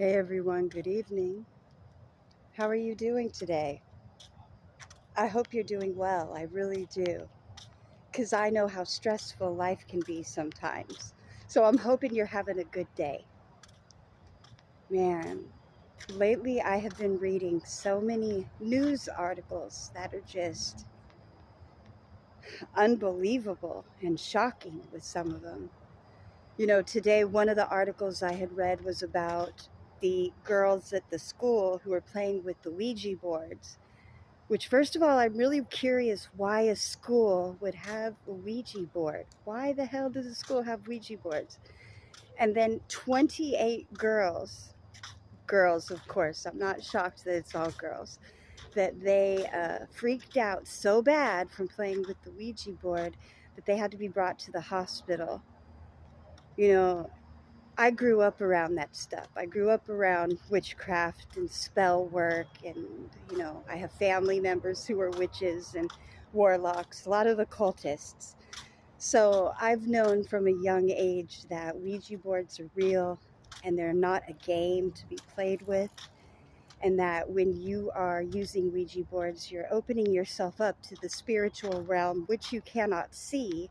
Hey everyone, good evening. How are you doing today? I hope you're doing well. I really do. Because I know how stressful life can be sometimes. So I'm hoping you're having a good day. Man, lately I have been reading so many news articles that are just unbelievable and shocking with some of them. Today one of the articles I had read was about the girls at the school who were playing with the Ouija boards. Which, first of all, I'm really curious why a school would have a Ouija board. Why the hell does a school have Ouija boards? And then 28 girls, of course, I'm not shocked that it's all girls, that they freaked out so bad from playing with the Ouija board that they had to be brought to the hospital. You know, I grew up around that stuff. I grew up around witchcraft and spell work, and I have family members who are witches and warlocks, a lot of occultists. So I've known from a young age that Ouija boards are real and they're not a game to be played with, and that when you are using Ouija boards, you're opening yourself up to the spiritual realm, which you cannot see,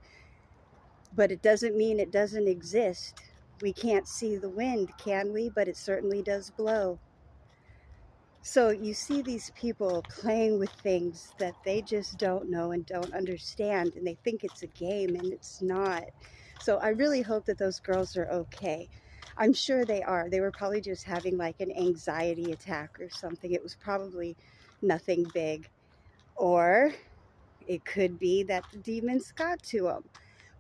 but it doesn't mean it doesn't exist. We can't see the wind, can we? But it certainly does blow. So you see these people playing with things that they just don't know and don't understand, and they think it's a game, and it's not. So I really hope that those girls are okay. I'm sure they are. They were probably just having like an anxiety attack or something. It was probably nothing big. Or it could be that the demons got to them.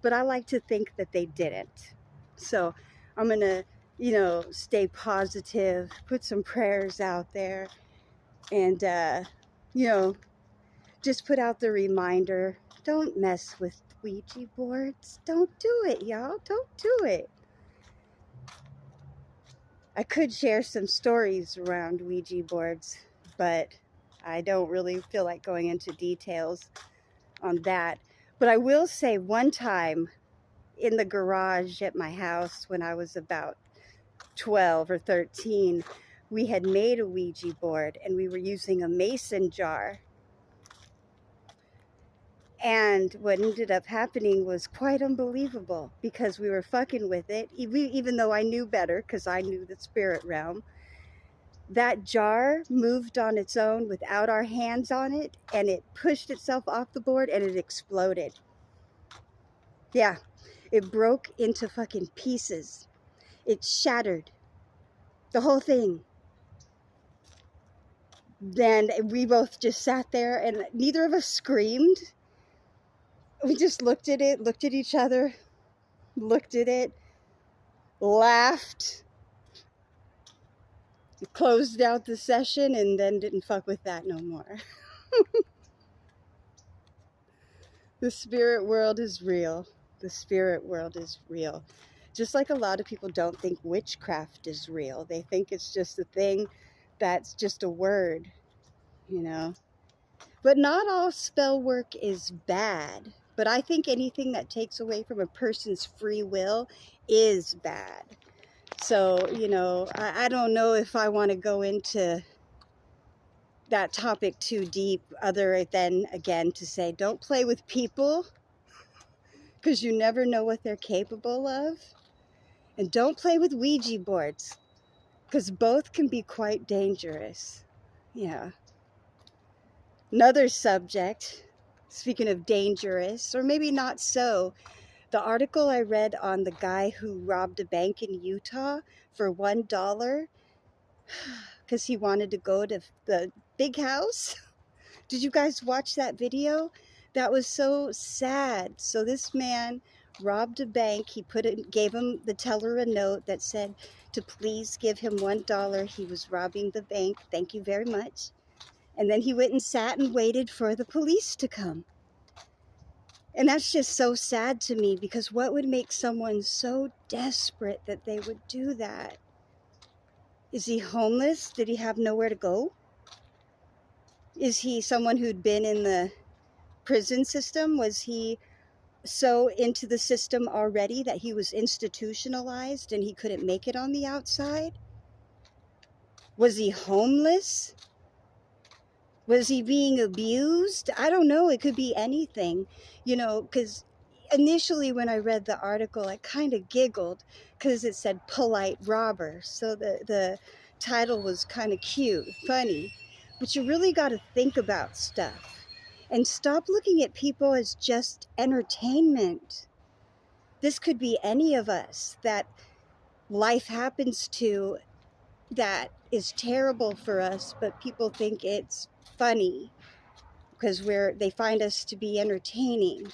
But I like to think that they didn't. So I'm going to, stay positive, put some prayers out there, and, you know, just put out the reminder, don't mess with Ouija boards. Don't do it, y'all. Don't do it. I could share some stories around Ouija boards, but I don't really feel like going into details on that. But I will say one time in the garage at my house when I was about 12 or 13, we had made a Ouija board and we were using a mason jar. And what ended up happening was quite unbelievable because we were fucking with it, even though I knew better because I knew the spirit realm. That jar moved on its own without our hands on it, and it pushed itself off the board and it exploded. Yeah, it broke into fucking pieces. It shattered. The whole thing. Then we both just sat there and neither of us screamed. We just looked at it, looked at each other, looked at it, laughed, closed out the session, and then didn't fuck with that no more. The spirit world is real. The spirit world is real. Just like a lot of people don't think witchcraft is real. They think it's just a thing that's just a word, you know. But not all spell work is bad. But I think anything that takes away from a person's free will is bad. So, I don't know if I want to go into that topic too deep, other than, again, to say don't play with people because you never know what they're capable of. And don't play with Ouija boards because both can be quite dangerous. Yeah. Another subject, speaking of dangerous, or maybe not so, the article I read on the guy who robbed a bank in Utah for $1 because he wanted to go to the big house. Did you guys watch that video? That was so sad. So this man robbed a bank. He gave him the teller a note that said to please give him $1. He was robbing the bank. Thank you very much. And then he went and sat and waited for the police to come. And that's just so sad to me because what would make someone so desperate that they would do that? Is he homeless? Did he have nowhere to go? Is he someone who'd been in the prison system? Was he so into the system already that he was institutionalized and he couldn't make it on the outside? Was he homeless? Was he being abused? I don't know. It could be anything, you know, because initially when I read the article, I kind of giggled because it said polite robber. So the title was kind of cute, funny. But you really got to think about stuff and stop looking at people as just entertainment. This could be any of us that life happens to that is terrible for us, but people think it's funny because they find us to be entertaining.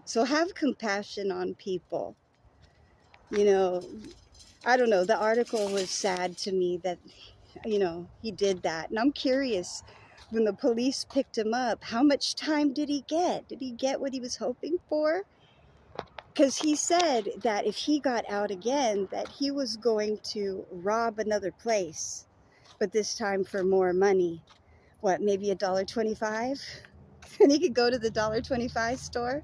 So have compassion on people. You know, I don't know, the article was sad to me that, you know, he did that. And I'm curious, when the police picked him up, how much time did he get? Did he get what he was hoping for? Because he said that if he got out again, that he was going to rob another place, but this time for more money. What, maybe $1.25? And he could go to the $1.25 store?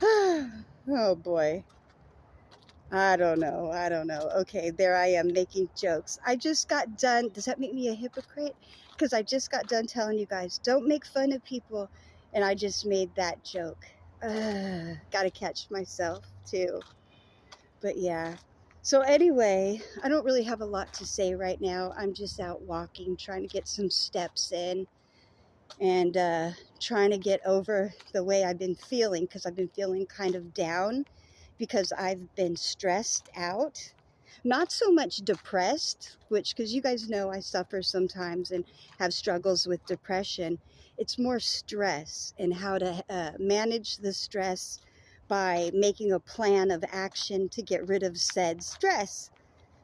Oh boy. I don't know. Okay, there I am making jokes. I just got done. Does that make me a hypocrite? Because I just got done telling you guys, don't make fun of people. And I just made that joke. Gotta catch myself too. But yeah. So anyway, I don't really have a lot to say right now. I'm just out walking, trying to get some steps in. And trying to get over the way I've been feeling, because I've been feeling kind of down because I've been stressed out. Not so much depressed, which, because you guys know I suffer sometimes and have struggles with depression. It's more stress and how to manage the stress by making a plan of action to get rid of said stress.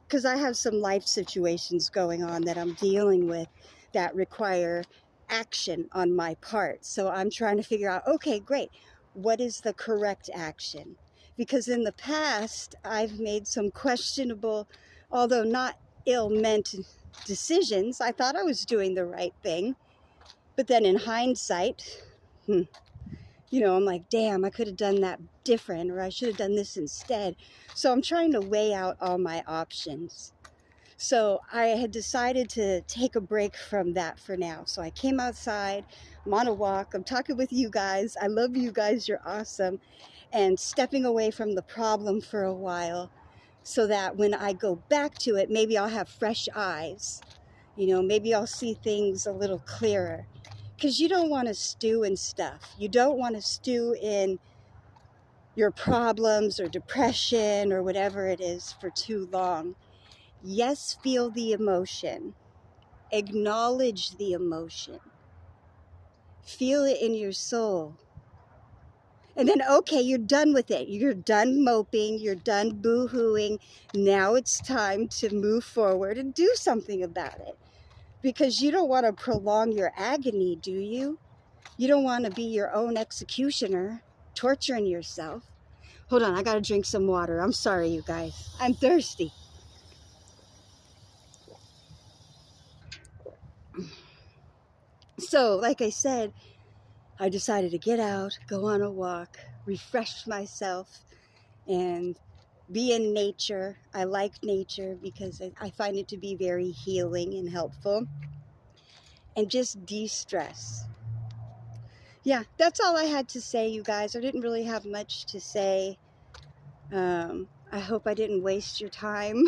Because I have some life situations going on that I'm dealing with that require action on my part. So I'm trying to figure out, okay, great, what is the correct action? Because in the past, I've made some questionable, although not ill-meant decisions. I thought I was doing the right thing. But then in hindsight, you know, I'm like, damn, I could have done that different, or I should have done this instead. So I'm trying to weigh out all my options. So I had decided to take a break from that for now. So I came outside, I'm on a walk, I'm talking with you guys. I love you guys, you're awesome. And stepping away from the problem for a while so that when I go back to it, maybe I'll have fresh eyes. You know, maybe I'll see things a little clearer. Because you don't want to stew in stuff. You don't want to stew in your problems or depression or whatever it is for too long. Yes, feel the emotion. Acknowledge the emotion. Feel it in your soul. And then, okay, you're done with it. You're done moping. You're done boo-hooing. Now it's time to move forward and do something about it. Because you don't want to prolong your agony, do you? You don't want to be your own executioner, torturing yourself. Hold on, I got to drink some water. I'm sorry, you guys. I'm thirsty. So, like I said, I decided to get out, go on a walk, refresh myself, and be in nature. I like nature because I find it to be very healing and helpful. And just de-stress. Yeah, that's all I had to say, you guys. I didn't really have much to say. I hope I didn't waste your time.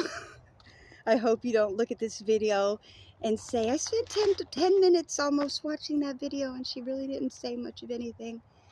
I hope you don't look at this video and say, I spent 10 minutes almost watching that video and she really didn't say much of anything.